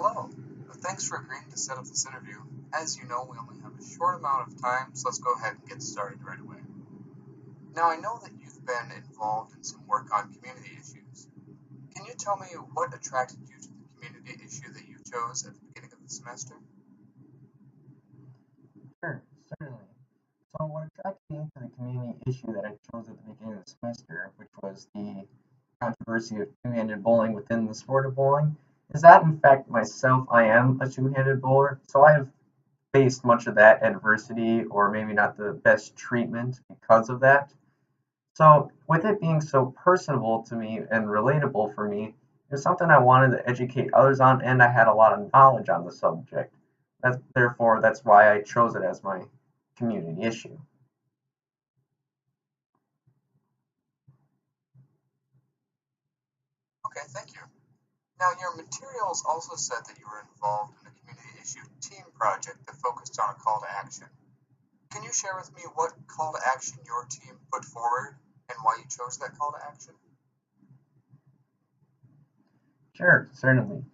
Hello. Thanks for agreeing to set up this interview. As you know, we only have a short amount of time, so let's go ahead and get started right away. Now, I know that you've been involved in some work on community issues. Can you tell me what attracted you to the community issue that you chose at the beginning of the semester? Sure, certainly. So what attracted me to the community issue that I chose at the beginning of the semester, which was the controversy of two-handed bowling within the sport of bowling, is that in fact myself I am a two-handed bowler, so I have faced much of that adversity or maybe not the best treatment because of that. So with it being so personable to me and relatable for me, it was something I wanted to educate others on, and I had a lot of knowledge on the subject. That's why I chose it as my community issue. Okay, thank you. Now, your materials also said that you were involved in a community issue team project that focused on a call to action. Can you share with me what call to action your team put forward and why you chose that call to action? Sure, certainly.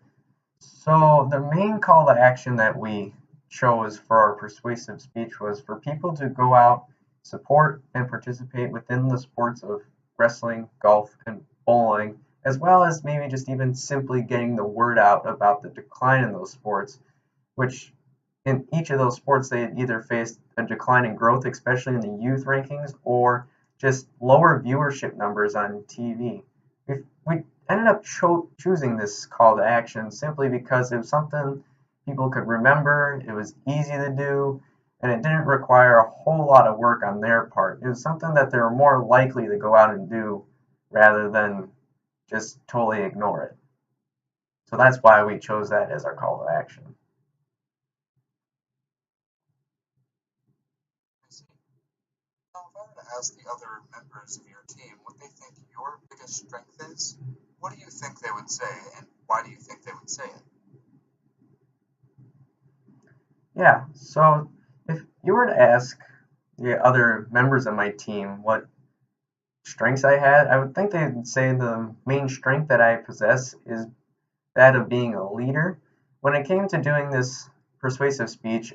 So the main call to action that we chose for our persuasive speech was for people to go out, support, and participate within the sports of wrestling, golf, and bowling, as well as maybe just even simply getting the word out about the decline in those sports, which in each of those sports they had either faced a decline in growth, especially in the youth rankings, or just lower viewership numbers on TV. We ended up choosing this call to action simply because it was something people could remember, it was easy to do, and it didn't require a whole lot of work on their part. It was something that they were more likely to go out and do rather than just totally ignore it. So that's why we chose that as our call to action. I see. Now, if I were to ask the other members of your team what they think your biggest strength is, what do you think they would say, and why do you think they would say it? Yeah, so if you were to ask the other members of my team what strengths I had, I would think they'd say the main strength that I possess is that of being a leader. When it came to doing this persuasive speech,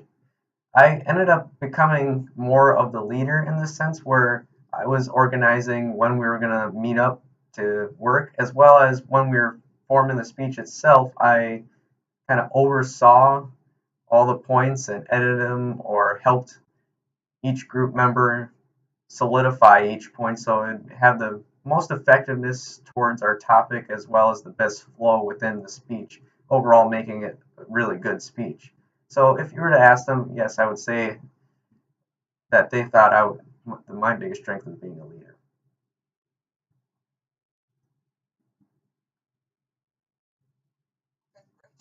I ended up becoming more of the leader in the sense where I was organizing when we were going to meet up to work, as well as when we were forming the speech itself. I kind of oversaw all the points and edited them or helped each group member solidify each point so it have the most effectiveness towards our topic as well as the best flow within the speech, overall making it a really good speech. So if you were to ask them, yes, I would say that they thought my biggest strength was being a leader. Okay, great.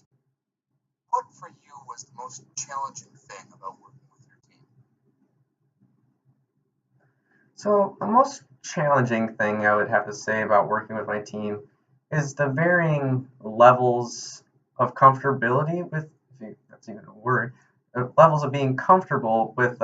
What for you was the most challenging thing about working with your team? So the most challenging thing I would have to say about working with my team is the varying levels of comfortability with, if that's even a word, levels of being comfortable with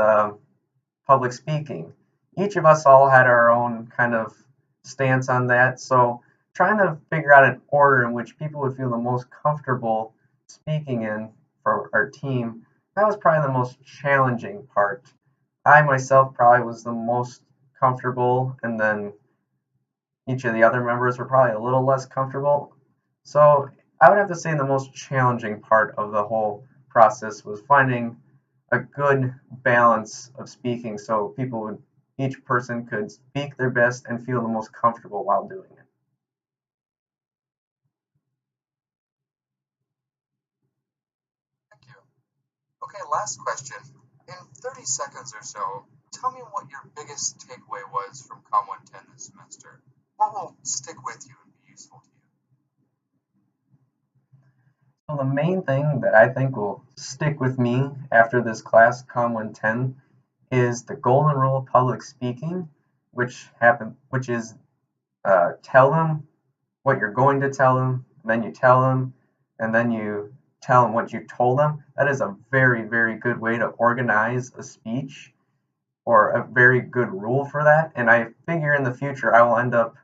public speaking. Each of us all had our own kind of stance on that, so trying to figure out an order in which people would feel the most comfortable speaking in for our team, that was probably the most challenging part. I myself probably was the most comfortable, and then each of the other members were probably a little less comfortable. So I would have to say the most challenging part of the whole process was finding a good balance of speaking so each person could speak their best and feel the most comfortable while doing it. Thank you. Okay, last question. In 30 seconds or so, tell me what your biggest takeaway was from Comm 110 this semester. What will stick with you and be useful to you? So the main thing that I think will stick with me after this class, Com 110, is the golden rule of public speaking, which is tell them what you're going to tell them, then you tell them, and then you tell them what you told them. That is a very, very good way to organize a speech or a very good rule for that. And I figure in the future I will end up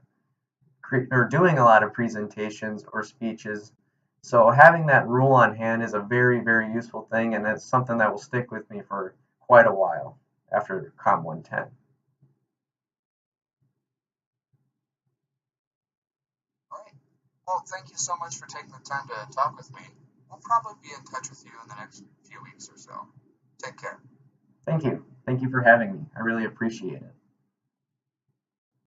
doing a lot of presentations or speeches So having that rule on hand is a very, very useful thing, and it's something that will stick with me for quite a while after Comm 110. All right. Well, thank you so much for taking the time to talk with me. We'll probably be in touch with you in the next few weeks or so. Take care. Thank you. Thank you for having me. I really appreciate it.